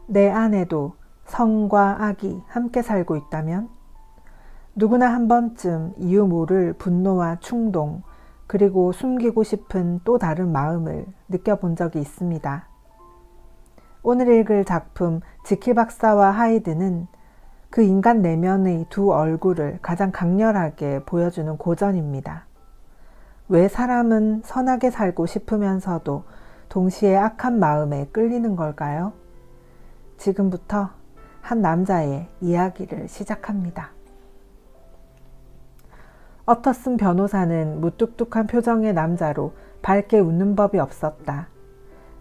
내 안에도 성과 악이 함께 살고 있다면 누구나 한 번쯤 이유 모를 분노와 충동, 그리고 숨기고 싶은 또 다른 마음을 느껴본 적이 있습니다. 오늘 읽을 작품 지킬 박사와 하이드는 그 인간 내면의 두 얼굴을 가장 강렬하게 보여주는 고전입니다. 왜 사람은 선하게 살고 싶으면서도 동시에 악한 마음에 끌리는 걸까요? 지금부터 한 남자의 이야기를 시작합니다. 어터슨 변호사는 무뚝뚝한 표정의 남자로 밝게 웃는 법이 없었다.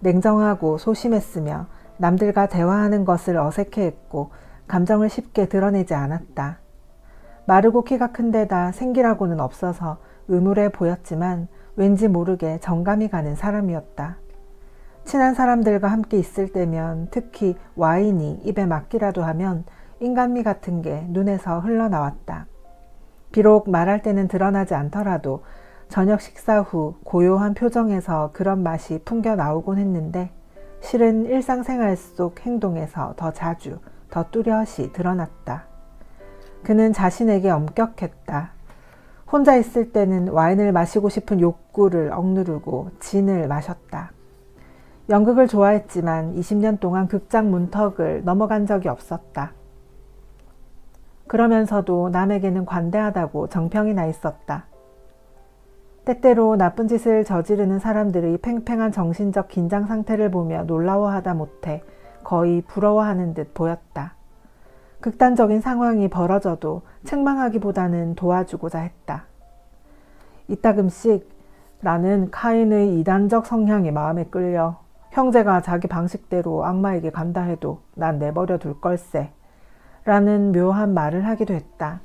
냉정하고 소심했으며 남들과 대화하는 것을 어색해했고 감정을 쉽게 드러내지 않았다. 마르고 키가 큰 데다 생기라고는 없어서 음울해 보였지만 왠지 모르게 정감이 가는 사람이었다. 친한 사람들과 함께 있을 때면 특히 와인이 입에 맞기라도 하면 인간미 같은 게 눈에서 흘러나왔다. 비록 말할 때는 드러나지 않더라도 저녁 식사 후 고요한 표정에서 그런 맛이 풍겨 나오곤 했는데 실은 일상생활 속 행동에서 더 자주, 더 뚜렷이 드러났다. 그는 자신에게 엄격했다. 혼자 있을 때는 와인을 마시고 싶은 욕구를 억누르고 진을 마셨다. 연극을 좋아했지만 20년 동안 극장 문턱을 넘어간 적이 없었다. 그러면서도 남에게는 관대하다고 정평이 나 있었다. 때때로 나쁜 짓을 저지르는 사람들의 팽팽한 정신적 긴장 상태를 보며 놀라워하다 못해 거의 부러워하는 듯 보였다. 극단적인 상황이 벌어져도 책망하기보다는 도와주고자 했다. 이따금씩 나는 카인의 이단적 성향이 마음에 끌려 형제가 자기 방식대로 악마에게 간다 해도 난 내버려 둘 걸세 라는 묘한 말을 하기도 했다.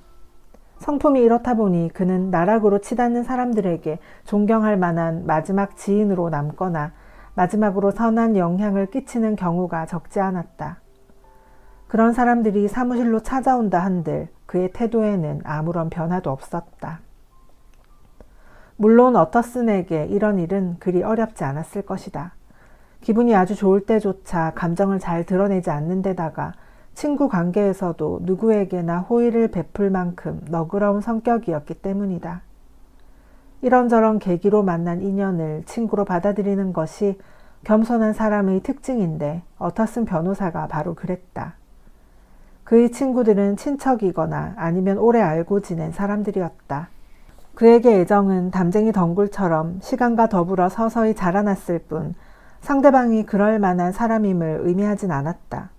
성품이 이렇다 보니 그는 나락으로 치닫는 사람들에게 존경할 만한 마지막 지인으로 남거나 마지막으로 선한 영향을 끼치는 경우가 적지 않았다. 그런 사람들이 사무실로 찾아온다 한들 그의 태도에는 아무런 변화도 없었다. 물론 어터슨에게 이런 일은 그리 어렵지 않았을 것이다. 기분이 아주 좋을 때조차 감정을 잘 드러내지 않는 데다가 친구 관계에서도 누구에게나 호의를 베풀 만큼 너그러운 성격이었기 때문이다. 이런저런 계기로 만난 인연을 친구로 받아들이는 것이 겸손한 사람의 특징인데 어터슨 변호사가 바로 그랬다. 그의 친구들은 친척이거나 아니면 오래 알고 지낸 사람들이었다. 그에게 애정은 담쟁이 덩굴처럼 시간과 더불어 서서히 자라났을 뿐 상대방이 그럴 만한 사람임을 의미하진 않았다.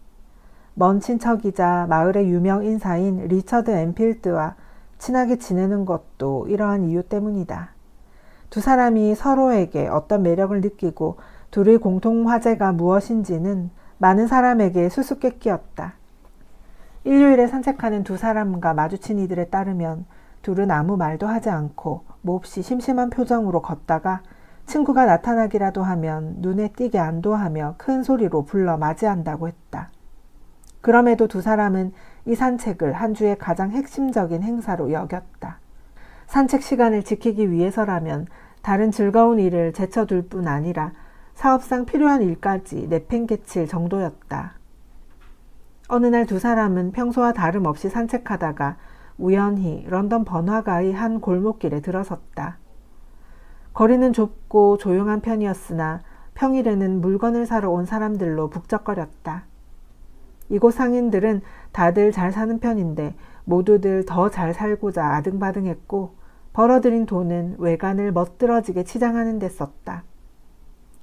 먼 친척이자 마을의 유명 인사인 리처드 앤필드와 친하게 지내는 것도 이러한 이유 때문이다. 두 사람이 서로에게 어떤 매력을 느끼고 둘의 공통 화제가 무엇인지는 많은 사람에게 수수께끼였다. 일요일에 산책하는 두 사람과 마주친 이들에 따르면 둘은 아무 말도 하지 않고 몹시 심심한 표정으로 걷다가 친구가 나타나기라도 하면 눈에 띄게 안도하며 큰 소리로 불러 맞이한다고 했다. 그럼에도 두 사람은 이 산책을 한 주의 가장 핵심적인 행사로 여겼다. 산책 시간을 지키기 위해서라면 다른 즐거운 일을 제쳐둘 뿐 아니라 사업상 필요한 일까지 내팽개칠 정도였다. 어느 날 두 사람은 평소와 다름없이 산책하다가 우연히 런던 번화가의 한 골목길에 들어섰다. 거리는 좁고 조용한 편이었으나 평일에는 물건을 사러 온 사람들로 북적거렸다. 이곳 상인들은 다들 잘 사는 편인데 모두들 더 잘 살고자 아등바등했고 벌어들인 돈은 외관을 멋들어지게 치장하는 데 썼다.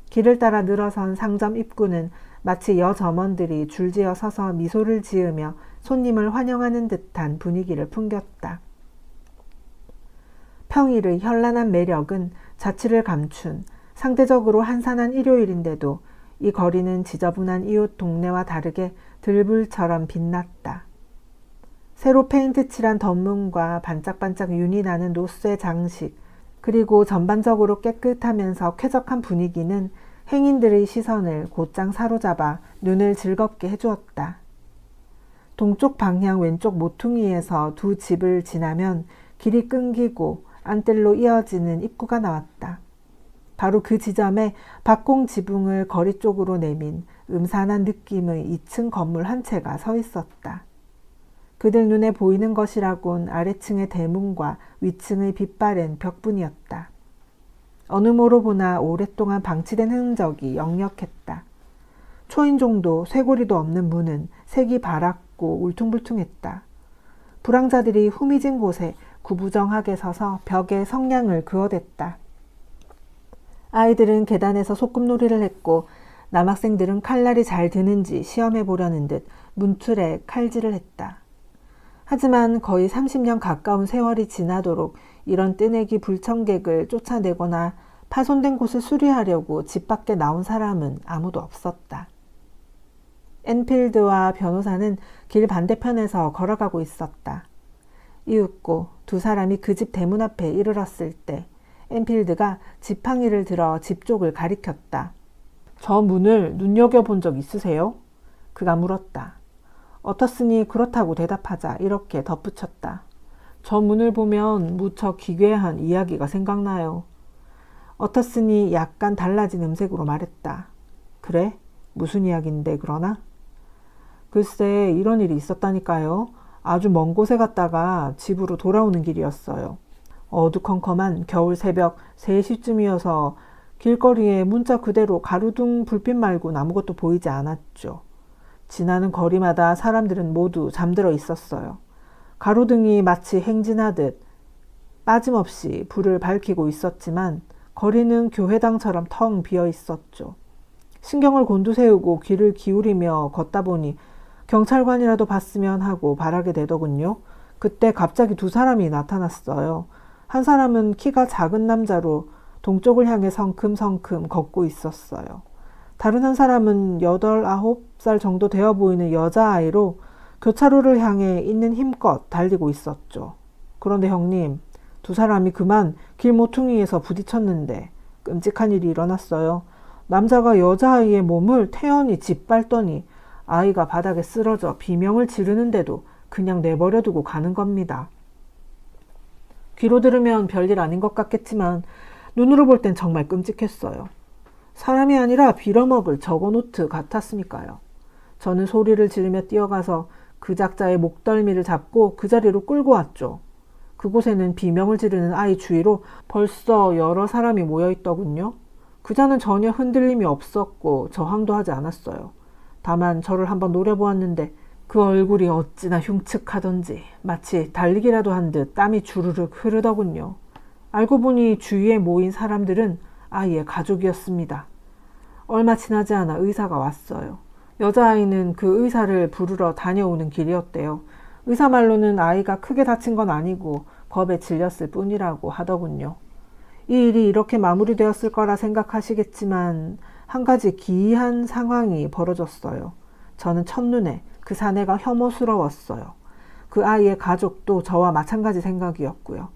길을 따라 늘어선 상점 입구는 마치 여점원들이 줄지어 서서 미소를 지으며 손님을 환영하는 듯한 분위기를 풍겼다. 평일의 현란한 매력은 자취를 감춘 상대적으로 한산한 일요일인데도 이 거리는 지저분한 이웃 동네와 다르게 들불처럼 빛났다. 새로 페인트 칠한 덧문과 반짝반짝 윤이 나는 노쇠 장식, 그리고 전반적으로 깨끗하면서 쾌적한 분위기는 행인들의 시선을 곧장 사로잡아 눈을 즐겁게 해주었다. 동쪽 방향 왼쪽 모퉁이에서 두 집을 지나면 길이 끊기고 안뜰로 이어지는 입구가 나왔다. 바로 그 지점에 박공 지붕을 거리 쪽으로 내민 음산한 느낌의 2층 건물 한 채가 서 있었다. 그들 눈에 보이는 것이라곤 아래층의 대문과 위층의 빛바랜 벽뿐이었다. 어느 모로 보나 오랫동안 방치된 흔적이 역력했다. 초인종도 쇄골이도 없는 문은 색이 바랐고 울퉁불퉁했다. 불황자들이 후미진 곳에 구부정하게 서서 벽에 성냥을 그어댔다. 아이들은 계단에서 소꿉놀이를 했고 남학생들은 칼날이 잘 드는지 시험해 보려는 듯 문틀에 칼질을 했다. 하지만 거의 30년 가까운 세월이 지나도록 이런 뜨내기 불청객을 쫓아내거나 파손된 곳을 수리하려고 집 밖에 나온 사람은 아무도 없었다. 엔필드와 변호사는 길 반대편에서 걸어가고 있었다. 이윽고 두 사람이 그 집 대문 앞에 이르렀을 때 엔필드가 지팡이를 들어 집 쪽을 가리켰다. 저 문을 눈여겨본 적 있으세요? 그가 물었다. 어터슨이 그렇다고 대답하자 이렇게 덧붙였다. 저 문을 보면 무척 기괴한 이야기가 생각나요. 어터슨이 약간 달라진 음색으로 말했다. 그래? 무슨 이야기인데 그러나? 글쎄 이런 일이 있었다니까요. 아주 먼 곳에 갔다가 집으로 돌아오는 길이었어요. 어두컴컴한 겨울 새벽 3시쯤이어서 길거리에 문자 그대로 가로등 불빛 말고는 아무것도 보이지 않았죠. 지나는 거리마다 사람들은 모두 잠들어 있었어요. 가로등이 마치 행진하듯 빠짐없이 불을 밝히고 있었지만 거리는 교회당처럼 텅 비어 있었죠. 신경을 곤두세우고 귀를 기울이며 걷다 보니 경찰관이라도 봤으면 하고 바라게 되더군요. 그때 갑자기 두 사람이 나타났어요. 한 사람은 키가 작은 남자로 동쪽을 향해 성큼성큼 걷고 있었어요. 다른 한 사람은 8, 9살 정도 되어 보이는 여자아이로 교차로를 향해 있는 힘껏 달리고 있었죠. 그런데 형님, 두 사람이 그만 길 모퉁이에서 부딪혔는데 끔찍한 일이 일어났어요. 남자가 여자아이의 몸을 태연히 짓밟더니 아이가 바닥에 쓰러져 비명을 지르는데도 그냥 내버려두고 가는 겁니다. 귀로 들으면 별일 아닌 것 같겠지만 눈으로 볼 땐 정말 끔찍했어요. 사람이 아니라 빌어먹을 저거노트 같았으니까요. 저는 소리를 지르며 뛰어가서 그 작자의 목덜미를 잡고 그 자리로 끌고 왔죠. 그곳에는 비명을 지르는 아이 주위로 벌써 여러 사람이 모여 있더군요. 그자는 전혀 흔들림이 없었고 저항도 하지 않았어요. 다만 저를 한번 노려보았는데 그 얼굴이 어찌나 흉측하던지 마치 달리기라도 한 듯 땀이 주르륵 흐르더군요. 알고 보니 주위에 모인 사람들은 아이의 가족이었습니다. 얼마 지나지 않아 의사가 왔어요. 여자아이는 그 의사를 부르러 다녀오는 길이었대요. 의사 말로는 아이가 크게 다친 건 아니고 겁에 질렸을 뿐이라고 하더군요. 이 일이 이렇게 마무리되었을 거라 생각하시겠지만 한 가지 기이한 상황이 벌어졌어요. 저는 첫눈에 그 사내가 혐오스러웠어요. 그 아이의 가족도 저와 마찬가지 생각이었고요.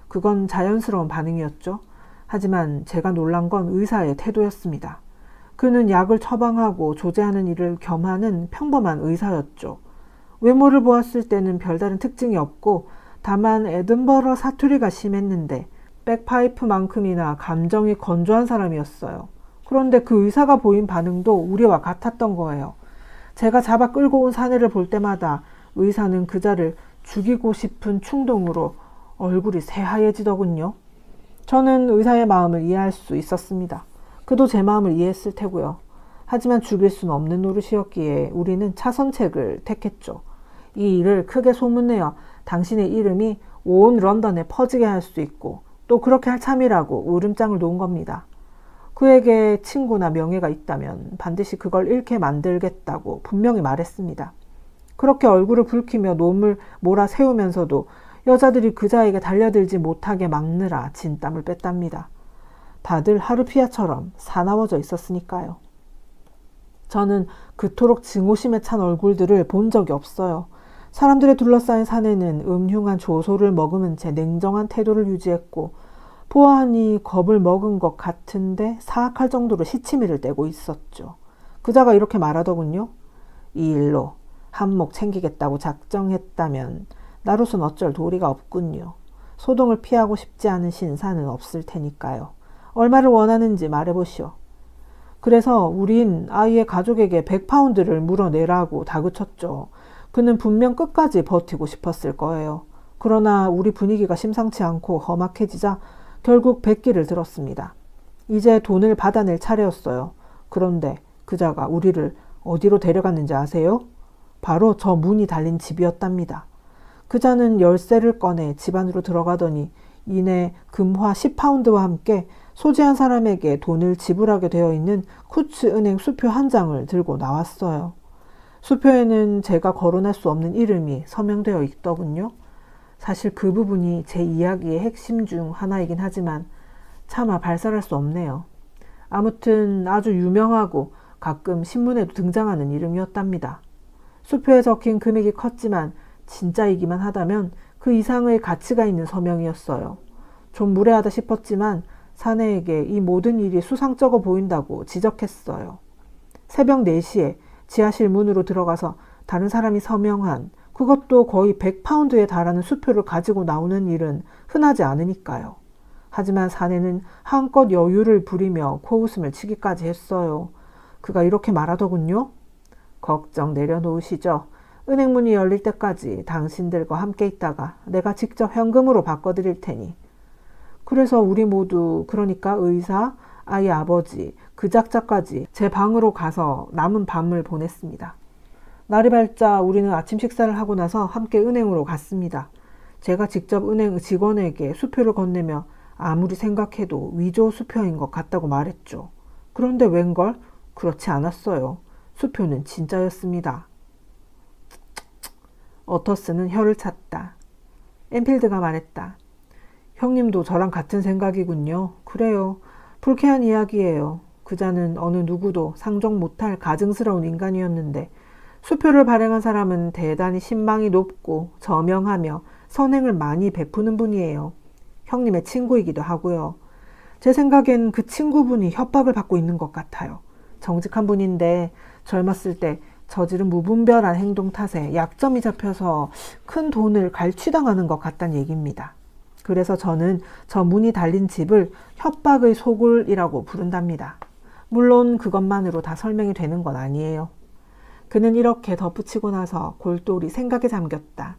그건 자연스러운 반응이었죠. 하지만 제가 놀란 건 의사의 태도였습니다. 그는 약을 처방하고 조제하는 일을 겸하는 평범한 의사였죠. 외모를 보았을 때는 별다른 특징이 없고 다만 에든버러 사투리가 심했는데 백파이프만큼이나 감정이 건조한 사람이었어요. 그런데 그 의사가 보인 반응도 우리와 같았던 거예요. 제가 잡아 끌고 온 사내를 볼 때마다 의사는 그자를 죽이고 싶은 충동으로 얼굴이 새하얘지더군요. 저는 의사의 마음을 이해할 수 있었습니다. 그도 제 마음을 이해했을 테고요. 하지만 죽일 수는 없는 노릇이었기에 우리는 차선책을 택했죠. 이 일을 크게 소문내어 당신의 이름이 온 런던에 퍼지게 할 수 있고 또 그렇게 할 참이라고 울음장을 놓은 겁니다. 그에게 친구나 명예가 있다면 반드시 그걸 잃게 만들겠다고 분명히 말했습니다. 그렇게 얼굴을 붉히며 놈을 몰아세우면서도 여자들이 그자에게 달려들지 못하게 막느라 진땀을 뺐답니다. 다들 하르피아처럼 사나워져 있었으니까요. 저는 그토록 증오심에 찬 얼굴들을 본 적이 없어요. 사람들에 둘러싸인 사내는 음흉한 조소를 머금은 채 냉정한 태도를 유지했고 보아하니 겁을 먹은 것 같은데 사악할 정도로 시치미를 떼고 있었죠. 그자가 이렇게 말하더군요. 이 일로 한몫 챙기겠다고 작정했다면 나로선 어쩔 도리가 없군요. 소동을 피하고 싶지 않은 신사는 없을 테니까요. 얼마를 원하는지 말해보시오. 그래서 우린 아이의 가족에게 100파운드를 물어내라고 다그쳤죠. 그는 분명 끝까지 버티고 싶었을 거예요. 그러나 우리 분위기가 심상치 않고 험악해지자 결국 100기를 들었습니다. 이제 돈을 받아낼 차례였어요. 그런데 그자가 우리를 어디로 데려갔는지 아세요? 바로 저 문이 달린 집이었답니다. 그자는 열쇠를 꺼내 집 안으로 들어가더니 이내 금화 10파운드와 함께 소지한 사람에게 돈을 지불하게 되어 있는 쿠츠 은행 수표 한 장을 들고 나왔어요. 수표에는 제가 거론할 수 없는 이름이 서명되어 있더군요. 사실 그 부분이 제 이야기의 핵심 중 하나이긴 하지만 차마 발설할 수 없네요. 아무튼 아주 유명하고 가끔 신문에도 등장하는 이름이었답니다. 수표에 적힌 금액이 컸지만 진짜이기만 하다면 그 이상의 가치가 있는 서명이었어요. 좀 무례하다 싶었지만 사내에게 이 모든 일이 수상쩍어 보인다고 지적했어요. 새벽 4시에 지하실 문으로 들어가서 다른 사람이 서명한, 그것도 거의 100파운드에 달하는 수표를 가지고 나오는 일은 흔하지 않으니까요. 하지만 사내는 한껏 여유를 부리며 코웃음을 치기까지 했어요. 그가 이렇게 말하더군요. 걱정 내려놓으시죠. 은행 문이 열릴 때까지 당신들과 함께 있다가 내가 직접 현금으로 바꿔드릴 테니. 그래서 우리 모두, 그러니까 의사, 아이 아버지, 그 작자까지 제 방으로 가서 남은 밤을 보냈습니다. 날이 밝자 우리는 아침 식사를 하고 나서 함께 은행으로 갔습니다. 제가 직접 은행 직원에게 수표를 건네며 아무리 생각해도 위조 수표인 것 같다고 말했죠. 그런데 웬걸? 그렇지 않았어요. 수표는 진짜였습니다. 어터스는 혀를 찼다. 엔필드가 말했다. 형님도 저랑 같은 생각이군요. 그래요. 불쾌한 이야기예요. 그자는 어느 누구도 상종 못할 가증스러운 인간이었는데 수표를 발행한 사람은 대단히 신망이 높고 저명하며 선행을 많이 베푸는 분이에요. 형님의 친구이기도 하고요. 제 생각엔 그 친구분이 협박을 받고 있는 것 같아요. 정직한 분인데 젊었을 때 저지른 무분별한 행동 탓에 약점이 잡혀서 큰 돈을 갈취당하는 것 같다는 얘기입니다. 그래서 저는 저 문이 달린 집을 협박의 소굴이라고 부른답니다. 물론 그것만으로 다 설명이 되는 건 아니에요. 그는 이렇게 덧붙이고 나서 골똘히 생각에 잠겼다.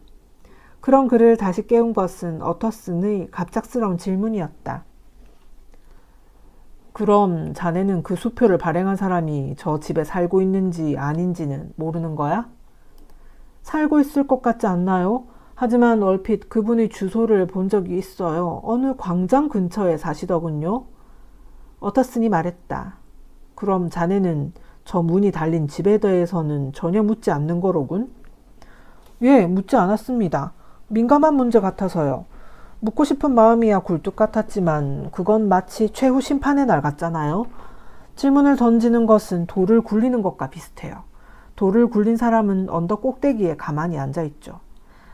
그런 그를 다시 깨운 것은 어터슨의 갑작스러운 질문이었다. 그럼 자네는 그 수표를 발행한 사람이 저 집에 살고 있는지 아닌지는 모르는 거야? 살고 있을 것 같지 않나요? 하지만 얼핏 그분의 주소를 본 적이 있어요. 어느 광장 근처에 사시더군요. 어터슨이 말했다. 그럼 자네는 저 문이 달린 집에 대해서는 전혀 묻지 않는 거로군? 예, 묻지 않았습니다. 민감한 문제 같아서요. 묻고 싶은 마음이야 굴뚝 같았지만 그건 마치 최후 심판의 날 같잖아요. 질문을 던지는 것은 돌을 굴리는 것과 비슷해요. 돌을 굴린 사람은 언덕 꼭대기에 가만히 앉아있죠.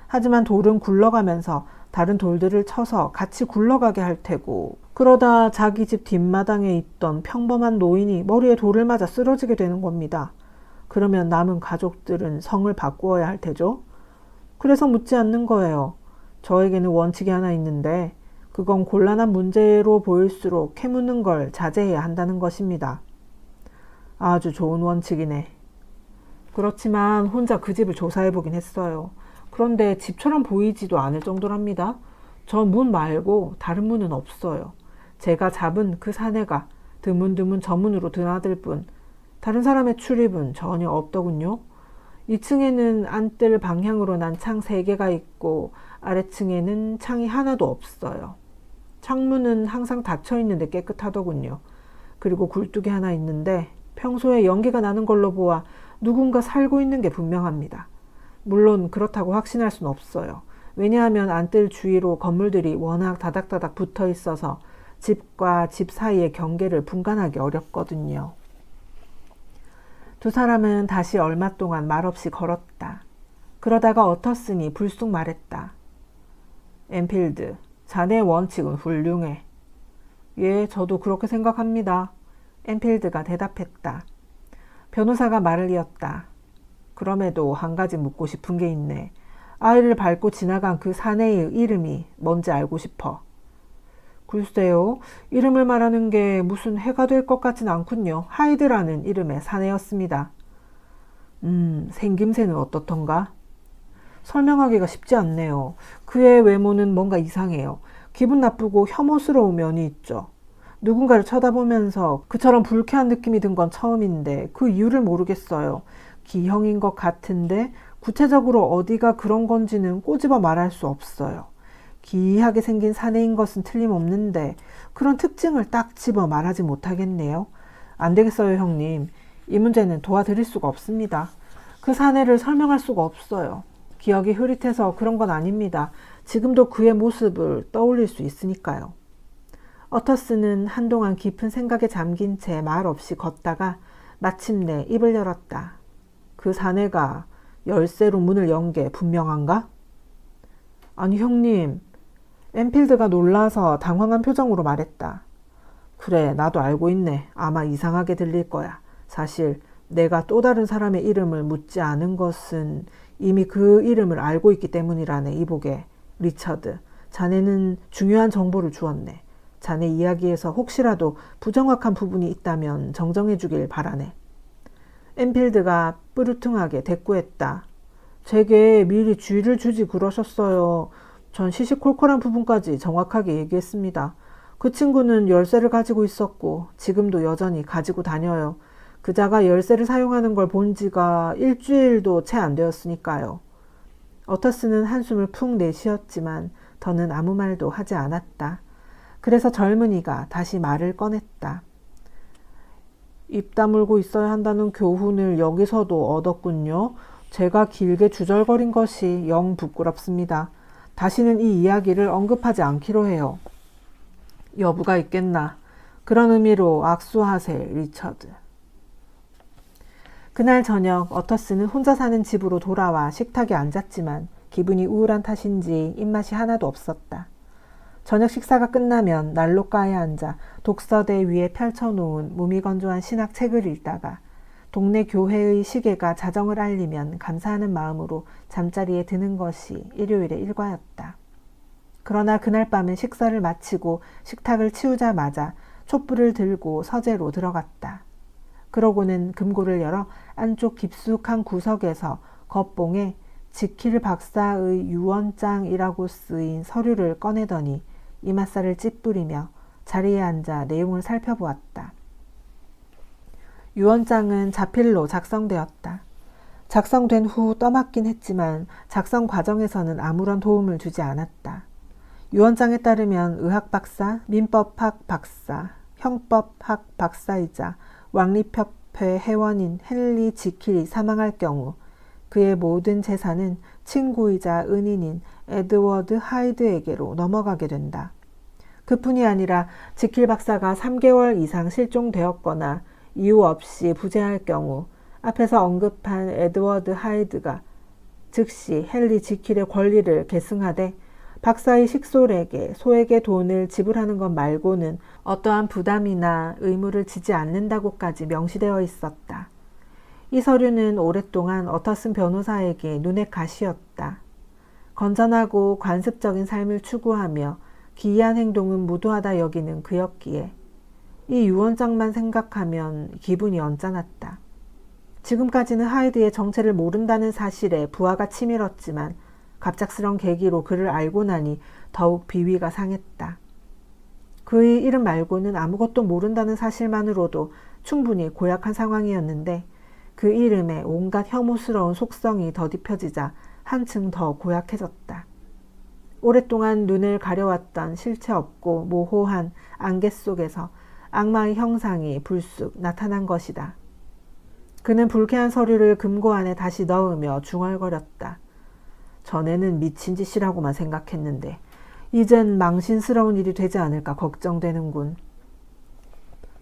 하지만 돌은 굴러가면서 다른 돌들을 쳐서 같이 굴러가게 할 테고, 그러다 자기 집 뒷마당에 있던 평범한 노인이 머리에 돌을 맞아 쓰러지게 되는 겁니다. 그러면 남은 가족들은 성을 바꾸어야 할 테죠. 그래서 묻지 않는 거예요. 저에게는 원칙이 하나 있는데 그건 곤란한 문제로 보일수록 캐묻는 걸 자제해야 한다는 것입니다. 아주 좋은 원칙이네. 그렇지만 혼자 그 집을 조사해보긴 했어요. 그런데 집처럼 보이지도 않을 정도랍니다. 저 문 말고 다른 문은 없어요. 제가 잡은 그 사내가 드문드문 저 문으로 드나들 뿐 다른 사람의 출입은 전혀 없더군요. 2층에는 안뜰 방향으로 난 창 3개가 있고 아래층에는 창이 하나도 없어요. 창문은 항상 닫혀 있는데 깨끗하더군요. 그리고 굴뚝이 하나 있는데 평소에 연기가 나는 걸로 보아 누군가 살고 있는 게 분명합니다. 물론 그렇다고 확신할 순 없어요. 왜냐하면 안뜰 주위로 건물들이 워낙 다닥다닥 붙어 있어서 집과 집 사이의 경계를 분간하기 어렵거든요. 두 사람은 다시 얼마 동안 말없이 걸었다. 그러다가 어터슨이 불쑥 말했다. 엔필드, 자네의 원칙은 훌륭해. 예, 저도 그렇게 생각합니다. 엔필드가 대답했다. 변호사가 말을 이었다. 그럼에도 한 가지 묻고 싶은 게 있네. 아이를 밟고 지나간 그 사내의 이름이 뭔지 알고 싶어. 글쎄요. 이름을 말하는 게 무슨 해가 될 것 같진 않군요. 하이드라는 이름의 사내였습니다. 생김새는 어떻던가? 설명하기가 쉽지 않네요. 그의 외모는 뭔가 이상해요. 기분 나쁘고 혐오스러운 면이 있죠. 누군가를 쳐다보면서 그처럼 불쾌한 느낌이 든 건 처음인데 그 이유를 모르겠어요. 기형인 것 같은데 구체적으로 어디가 그런 건지는 꼬집어 말할 수 없어요. 기이하게 생긴 사내인 것은 틀림없는데 그런 특징을 딱 집어 말하지 못하겠네요. 안 되겠어요, 형님. 이 문제는 도와드릴 수가 없습니다. 그 사내를 설명할 수가 없어요. 기억이 흐릿해서 그런 건 아닙니다. 지금도 그의 모습을 떠올릴 수 있으니까요. 어터스는 한동안 깊은 생각에 잠긴 채 말 없이 걷다가 마침내 입을 열었다. 그 사내가 열쇠로 문을 연 게 분명한가? 아니 형님. 엔필드가 놀라서 당황한 표정으로 말했다. 그래, 나도 알고 있네. 아마 이상하게 들릴 거야. 사실 내가 또 다른 사람의 이름을 묻지 않은 것은 이미 그 이름을 알고 있기 때문이라네. 이보게, 리처드. 자네는 중요한 정보를 주었네. 자네 이야기에서 혹시라도 부정확한 부분이 있다면 정정해 주길 바라네. 엔필드가 뿌르퉁하게 대꾸했다. 제게 미리 주의를 주지 그러셨어요. 전 시시콜콜한 부분까지 정확하게 얘기했습니다. 그 친구는 열쇠를 가지고 있었고 지금도 여전히 가지고 다녀요. 그자가 열쇠를 사용하는 걸 본 지가 일주일도 채 안 되었으니까요. 어터스는 한숨을 푹 내쉬었지만 더는 아무 말도 하지 않았다. 그래서 젊은이가 다시 말을 꺼냈다. 입 다물고 있어야 한다는 교훈을 여기서도 얻었군요. 제가 길게 주절거린 것이 영 부끄럽습니다. 다시는 이 이야기를 언급하지 않기로 해요. 여부가 있겠나. 그런 의미로 악수하세, 리처드. 그날 저녁 어터스는 혼자 사는 집으로 돌아와 식탁에 앉았지만 기분이 우울한 탓인지 입맛이 하나도 없었다. 저녁 식사가 끝나면 난로가에 앉아 독서대 위에 펼쳐놓은 무미건조한 신학책을 읽다가 동네 교회의 시계가 자정을 알리면 감사하는 마음으로 잠자리에 드는 것이 일요일의 일과였다. 그러나 그날 밤은 식사를 마치고 식탁을 치우자마자 촛불을 들고 서재로 들어갔다. 그러고는 금고를 열어 안쪽 깊숙한 구석에서 겉봉에 지킬 박사의 유언장이라고 쓰인 서류를 꺼내더니 이맛살을 찌푸리며 자리에 앉아 내용을 살펴보았다. 유언장은 자필로 작성되었다. 작성된 후 떠맡긴 했지만 작성 과정에서는 아무런 도움을 주지 않았다. 유언장에 따르면 의학박사, 민법학 박사, 형법학 박사이자 왕립협회 회원인 헨리 지킬이 사망할 경우 그의 모든 재산은 친구이자 은인인 에드워드 하이드에게로 넘어가게 된다. 그뿐이 아니라 지킬 박사가 3개월 이상 실종되었거나 이유 없이 부재할 경우 앞에서 언급한 에드워드 하이드가 즉시 헨리 지킬의 권리를 계승하되 박사의 식솔에게 소액의 돈을 지불하는 것 말고는 어떠한 부담이나 의무를 지지 않는다고까지 명시되어 있었다. 이 서류는 오랫동안 어터슨 변호사에게 눈의 가시였다. 건전하고 관습적인 삶을 추구하며 기이한 행동은 무도하다 여기는 그였기에 이 유언장만 생각하면 기분이 언짢았다. 지금까지는 하이드의 정체를 모른다는 사실에 부하가 치밀었지만 갑작스런 계기로 그를 알고 나니 더욱 비위가 상했다. 그의 이름 말고는 아무것도 모른다는 사실만으로도 충분히 고약한 상황이었는데 그 이름에 온갖 혐오스러운 속성이 더딥혀지자 한층 더 고약해졌다. 오랫동안 눈을 가려왔던 실체 없고 모호한 안개 속에서 악마의 형상이 불쑥 나타난 것이다. 그는 불쾌한 서류를 금고 안에 다시 넣으며 중얼거렸다. 전에는 미친 짓이라고만 생각했는데 이젠 망신스러운 일이 되지 않을까 걱정되는군.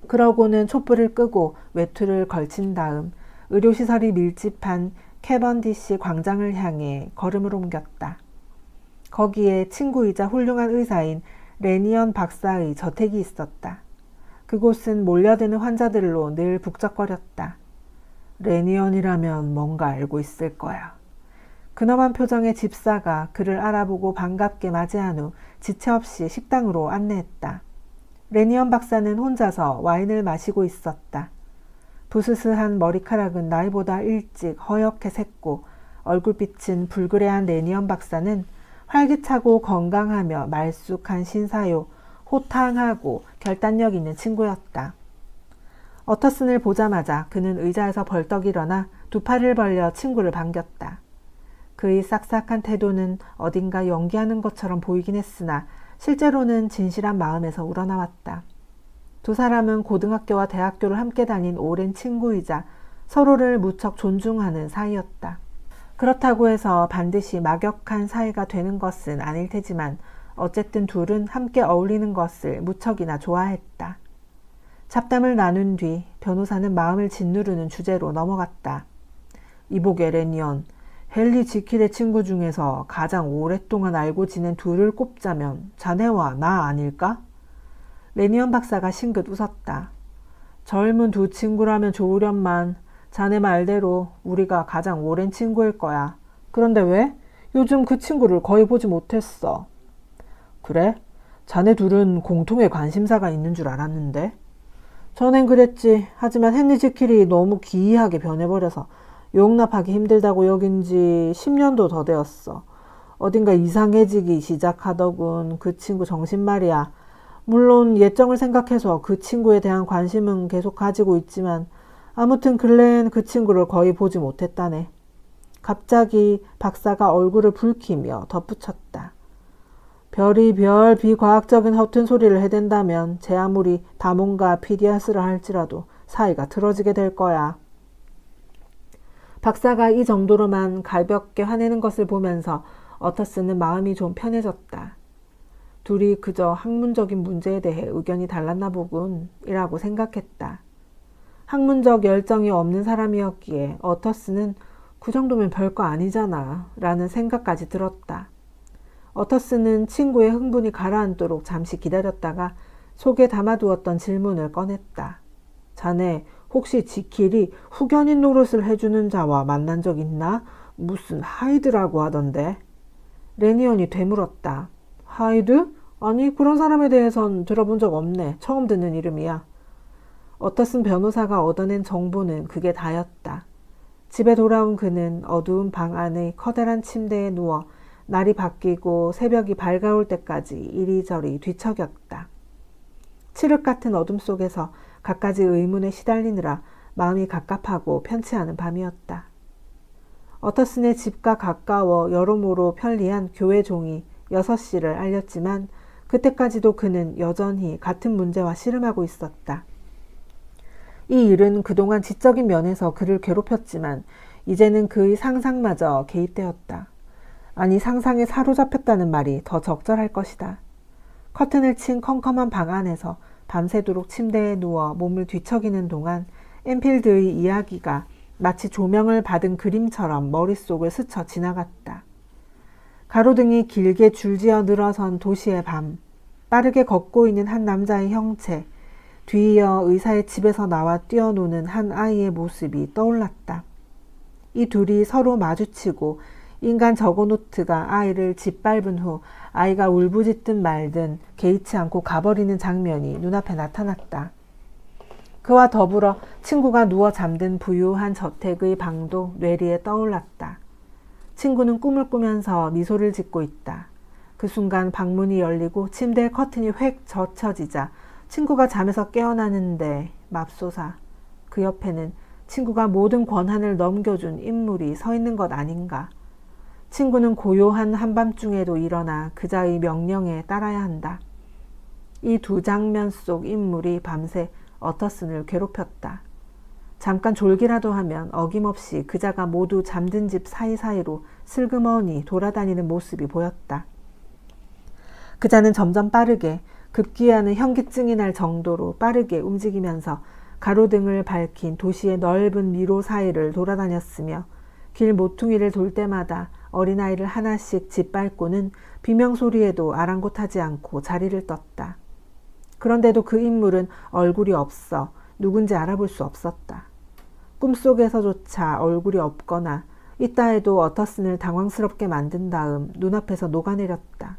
그러고는 촛불을 끄고 외투를 걸친 다음 의료시설이 밀집한 캐번디시 광장을 향해 걸음을 옮겼다. 거기에 친구이자 훌륭한 의사인 레니언 박사의 저택이 있었다. 그곳은 몰려드는 환자들로 늘 북적거렸다. 레니언이라면 뭔가 알고 있을 거야. 근엄한 표정의 집사가 그를 알아보고 반갑게 맞이한 후 지체 없이 식당으로 안내했다. 레니언 박사는 혼자서 와인을 마시고 있었다. 부스스한 머리카락은 나이보다 일찍 허옇게 샜고 얼굴빛은 불그레한 레니언 박사는 활기차고 건강하며 말쑥한 신사요, 호탕하고 결단력 있는 친구였다. 어터슨을 보자마자 그는 의자에서 벌떡 일어나 두 팔을 벌려 친구를 반겼다. 그의 싹싹한 태도는 어딘가 연기하는 것처럼 보이긴 했으나 실제로는 진실한 마음에서 우러나왔다. 두 사람은 고등학교와 대학교를 함께 다닌 오랜 친구이자 서로를 무척 존중하는 사이였다. 그렇다고 해서 반드시 막역한 사이가 되는 것은 아닐 테지만 어쨌든 둘은 함께 어울리는 것을 무척이나 좋아했다. 잡담을 나눈 뒤 변호사는 마음을 짓누르는 주제로 넘어갔다. 이보게 레니언, 헨리 지킬의 친구 중에서 가장 오랫동안 알고 지낸 둘을 꼽자면 자네와 나 아닐까? 레니언 박사가 싱긋 웃었다. 젊은 두 친구라면 좋으련만 자네 말대로 우리가 가장 오랜 친구일 거야. 그런데 왜? 요즘 그 친구를 거의 보지 못했어. 그래? 자네 둘은 공통의 관심사가 있는 줄 알았는데. 전엔 그랬지. 하지만 헨리 지킬이 너무 기이하게 변해버려서 용납하기 힘들다고 여긴 지 10년도 더 되었어. 어딘가 이상해지기 시작하더군. 그 친구 정신 말이야. 물론 예정을 생각해서 그 친구에 대한 관심은 계속 가지고 있지만 아무튼 근래엔 그 친구를 거의 보지 못했다네. 갑자기 박사가 얼굴을 붉히며 덧붙였다. 별의별 비과학적인 허튼 소리를 해댄다면 제 아무리 다몬과 피디아스를 할지라도 사이가 틀어지게 될 거야. 박사가 이 정도로만 가볍게 화내는 것을 보면서 어터슨은 마음이 좀 편해졌다. 둘이 그저 학문적인 문제에 대해 의견이 달랐나 보군 이라고 생각했다. 학문적 열정이 없는 사람이었기에 어터슨은 그 정도면 별거 아니잖아 라는 생각까지 들었다. 어터슨은 친구의 흥분이 가라앉도록 잠시 기다렸다가 속에 담아두었던 질문을 꺼냈다. 자네 혹시 지킬이 후견인 노릇을 해주는 자와 만난 적 있나? 무슨 하이드라고 하던데. 레니언이 되물었다. 하이드? 아니 그런 사람에 대해선 들어본 적 없네. 처음 듣는 이름이야. 어터슨 변호사가 얻어낸 정보는 그게 다였다. 집에 돌아온 그는 어두운 방 안의 커다란 침대에 누워 날이 바뀌고 새벽이 밝아올 때까지 이리저리 뒤척였다. 칠흑 같은 어둠 속에서 갖가지 의문에 시달리느라 마음이 갑갑하고 편치 않은 밤이었다. 어터슨의 집과 가까워 여러모로 편리한 교회 종이 6시를 알렸지만 그때까지도 그는 여전히 같은 문제와 씨름하고 있었다. 이 일은 그동안 지적인 면에서 그를 괴롭혔지만 이제는 그의 상상마저 개입되었다. 아니 상상에 사로잡혔다는 말이 더 적절할 것이다. 커튼을 친 컴컴한 방 안에서 밤새도록 침대에 누워 몸을 뒤척이는 동안 엔필드의 이야기가 마치 조명을 받은 그림처럼 머릿속을 스쳐 지나갔다. 가로등이 길게 줄지어 늘어선 도시의 밤, 빠르게 걷고 있는 한 남자의 형체, 뒤이어 의사의 집에서 나와 뛰어노는 한 아이의 모습이 떠올랐다. 이 둘이 서로 마주치고 인간 저고노트가 아이를 짓밟은 후 아이가 울부짖든 말든 개의치 않고 가버리는 장면이 눈앞에 나타났다. 그와 더불어 친구가 누워 잠든 부유한 저택의 방도 뇌리에 떠올랐다. 친구는 꿈을 꾸면서 미소를 짓고 있다. 그 순간 방문이 열리고 침대의 커튼이 획 젖혀지자 친구가 잠에서 깨어나는데 맙소사 그 옆에는 친구가 모든 권한을 넘겨준 인물이 서 있는 것 아닌가. 친구는 고요한 한밤중에도 일어나 그자의 명령에 따라야 한다. 이 두 장면 속 인물이 밤새 어터슨을 괴롭혔다. 잠깐 졸기라도 하면 어김없이 그자가 모두 잠든 집 사이사이로 슬그머니 돌아다니는 모습이 보였다. 그자는 점점 빠르게 급기야는 현기증이 날 정도로 빠르게 움직이면서 가로등을 밝힌 도시의 넓은 미로 사이를 돌아다녔으며 길 모퉁이를 돌 때마다 어린아이를 하나씩 짓밟고는 비명소리에도 아랑곳하지 않고 자리를 떴다. 그런데도 그 인물은 얼굴이 없어 누군지 알아볼 수 없었다. 꿈속에서조차 얼굴이 없거나 이따 해도 어터슨을 당황스럽게 만든 다음 눈앞에서 녹아내렸다.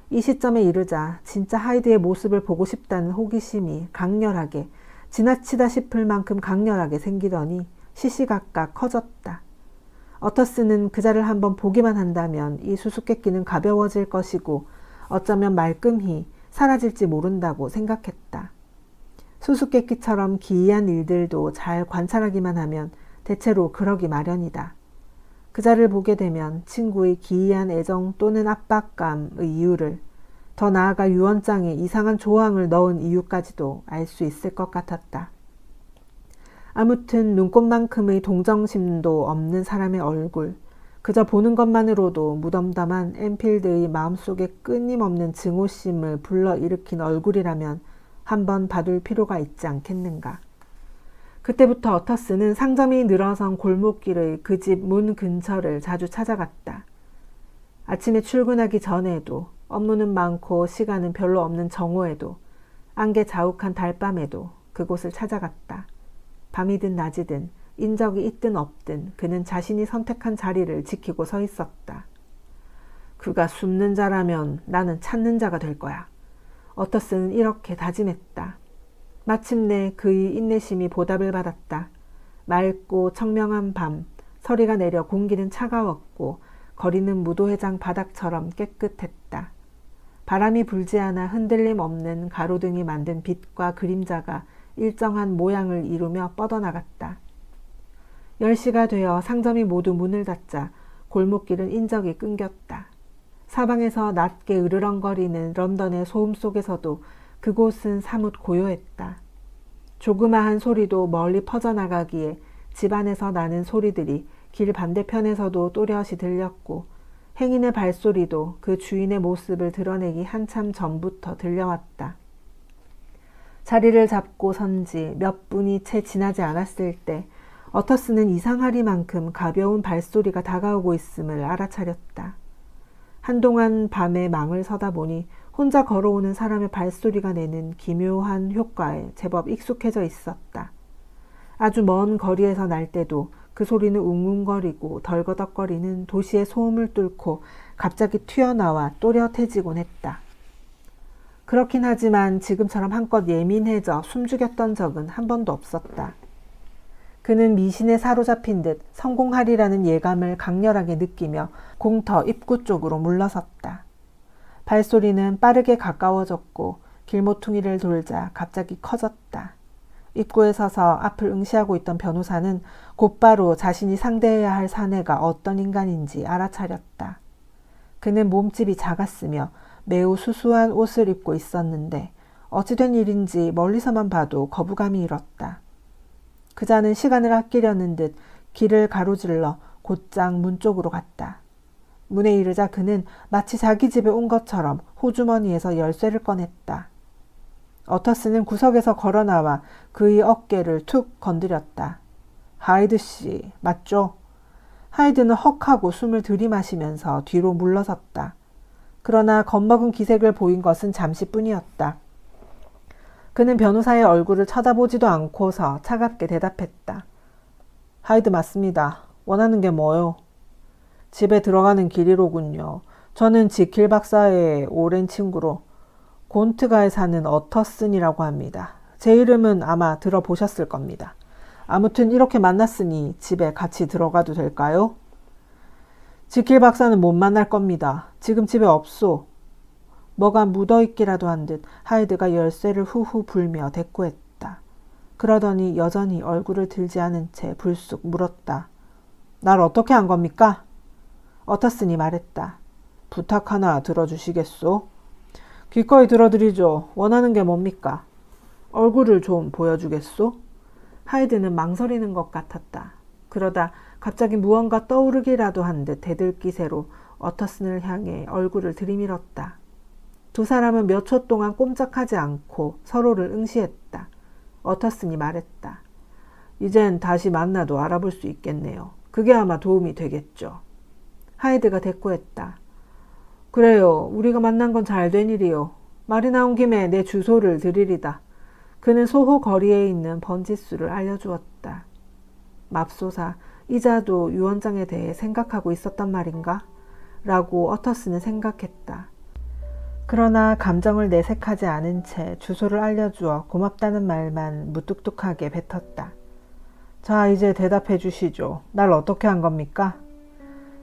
이 시점에 이르자 진짜 하이드의 모습을 보고 싶다는 호기심이 강렬하게, 지나치다 싶을 만큼 강렬하게 생기더니 시시각각 커졌다. 어터슨은 그자를 한번 보기만 한다면 이 수수께끼는 가벼워질 것이고 어쩌면 말끔히 사라질지 모른다고 생각했다. 수수께끼처럼 기이한 일들도 잘 관찰하기만 하면 대체로 그러기 마련이다. 그자를 보게 되면 친구의 기이한 애정 또는 압박감의 이유를, 더 나아가 유언장에 이상한 조항을 넣은 이유까지도 알 수 있을 것 같았다. 아무튼 눈꽃만큼의 동정심도 없는 사람의 얼굴, 그저 보는 것만으로도 무덤덤한 앤필드의 마음속에 끊임없는 증오심을 불러일으킨 얼굴이라면 한번 봐둘 필요가 있지 않겠는가. 그때부터 어터슨은 상점이 늘어선 골목길의 그 집 문 근처를 자주 찾아갔다. 아침에 출근하기 전에도, 업무는 많고 시간은 별로 없는 정오에도, 안개 자욱한 달밤에도 그곳을 찾아갔다. 밤이든 낮이든 인적이 있든 없든 그는 자신이 선택한 자리를 지키고 서 있었다. 그가 숨는 자라면 나는 찾는 자가 될 거야. 어터슨은 이렇게 다짐했다. 마침내 그의 인내심이 보답을 받았다. 맑고 청명한 밤, 서리가 내려 공기는 차가웠고 거리는 무도회장 바닥처럼 깨끗했다. 바람이 불지 않아 흔들림 없는 가로등이 만든 빛과 그림자가 일정한 모양을 이루며 뻗어나갔다. 10시가 되어 상점이 모두 문을 닫자 골목길은 인적이 끊겼다. 사방에서 낮게 으르렁거리는 런던의 소음 속에서도 그곳은 사뭇 고요했다. 조그마한 소리도 멀리 퍼져나가기에 집 안에서 나는 소리들이 길 반대편에서도 또렷이 들렸고 행인의 발소리도 그 주인의 모습을 드러내기 한참 전부터 들려왔다. 자리를 잡고 선 지 몇 분이 채 지나지 않았을 때 어터슨은 이상하리만큼 가벼운 발소리가 다가오고 있음을 알아차렸다. 한동안 밤에 망을 서다 보니 혼자 걸어오는 사람의 발소리가 내는 기묘한 효과에 제법 익숙해져 있었다. 아주 먼 거리에서 날 때도 그 소리는 웅웅거리고 덜거덕거리는 도시의 소음을 뚫고 갑자기 튀어나와 또렷해지곤 했다. 그렇긴 하지만 지금처럼 한껏 예민해져 숨죽였던 적은 한 번도 없었다. 그는 미신에 사로잡힌 듯 성공하리라는 예감을 강렬하게 느끼며 공터 입구 쪽으로 물러섰다. 발소리는 빠르게 가까워졌고 길모퉁이를 돌자 갑자기 커졌다. 입구에 서서 앞을 응시하고 있던 변호사는 곧바로 자신이 상대해야 할 사내가 어떤 인간인지 알아차렸다. 그는 몸집이 작았으며 매우 수수한 옷을 입고 있었는데 어찌된 일인지 멀리서만 봐도 거부감이 일었다. 그자는 시간을 아끼려는 듯 길을 가로질러 곧장 문 쪽으로 갔다. 문에 이르자 그는 마치 자기 집에 온 것처럼 호주머니에서 열쇠를 꺼냈다. 어터슨은 구석에서 걸어나와 그의 어깨를 툭 건드렸다. 하이드 씨, 맞죠? 하이드는 헉하고 숨을 들이마시면서 뒤로 물러섰다. 그러나 겁먹은 기색을 보인 것은 잠시뿐이었다. 그는 변호사의 얼굴을 쳐다보지도 않고서 차갑게 대답했다. 하이드 맞습니다. 원하는 게 뭐요? 집에 들어가는 길이로군요. 저는 지킬 박사의 오랜 친구로 곤트가에 사는 어터슨이라고 합니다. 제 이름은 아마 들어보셨을 겁니다. 아무튼 이렇게 만났으니 집에 같이 들어가도 될까요? 지킬 박사는 못 만날 겁니다. 지금 집에 없소. 뭐가 묻어있기라도 한 듯 하이드가 열쇠를 후후 불며 대꾸했다. 그러더니 여전히 얼굴을 들지 않은 채 불쑥 물었다. 날 어떻게 한 겁니까? 어터슨이 말했다. 부탁 하나 들어주시겠소? 기꺼이 들어드리죠. 원하는 게 뭡니까? 얼굴을 좀 보여주겠소? 하이드는 망설이는 것 같았다. 그러다 갑자기 무언가 떠오르기라도 한 듯 대들기새로 어터슨을 향해 얼굴을 들이밀었다. 두 사람은 몇 초 동안 꼼짝하지 않고 서로를 응시했다. 어터슨이 말했다. 이젠 다시 만나도 알아볼 수 있겠네요. 그게 아마 도움이 되겠죠. 하이드가 대꾸했다. 그래요. 우리가 만난 건 잘된 일이요. 말이 나온 김에 내 주소를 드리리다. 그는 소호 거리에 있는 번지수를 알려주었다. 맙소사 이자도 유언장에 대해 생각하고 있었단 말인가? 라고 어터스는 생각했다. 그러나 감정을 내색하지 않은 채 주소를 알려주어 고맙다는 말만 무뚝뚝하게 뱉었다. 자, 이제 대답해 주시죠. 날 어떻게 한 겁니까?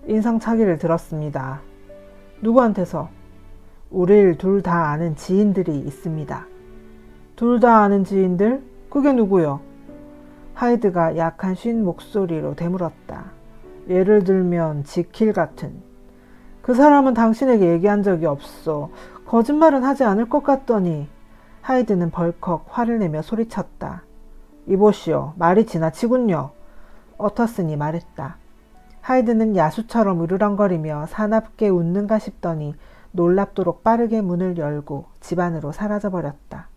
인상착의를 들었습니다. 누구한테서? 우릴 둘 다 아는 지인들이 있습니다. 둘 다 아는 지인들? 그게 누구요? 하이드가 약한 쉰 목소리로 되물었다. 예를 들면 지킬 같은. 그 사람은 당신에게 얘기한 적이 없어. 거짓말은 하지 않을 것 같더니. 하이드는 벌컥 화를 내며 소리쳤다. 이보시오. 말이 지나치군요. 어터슨이 말했다. 하이드는 야수처럼 으르렁거리며 사납게 웃는가 싶더니 놀랍도록 빠르게 문을 열고 집 안으로 사라져버렸다.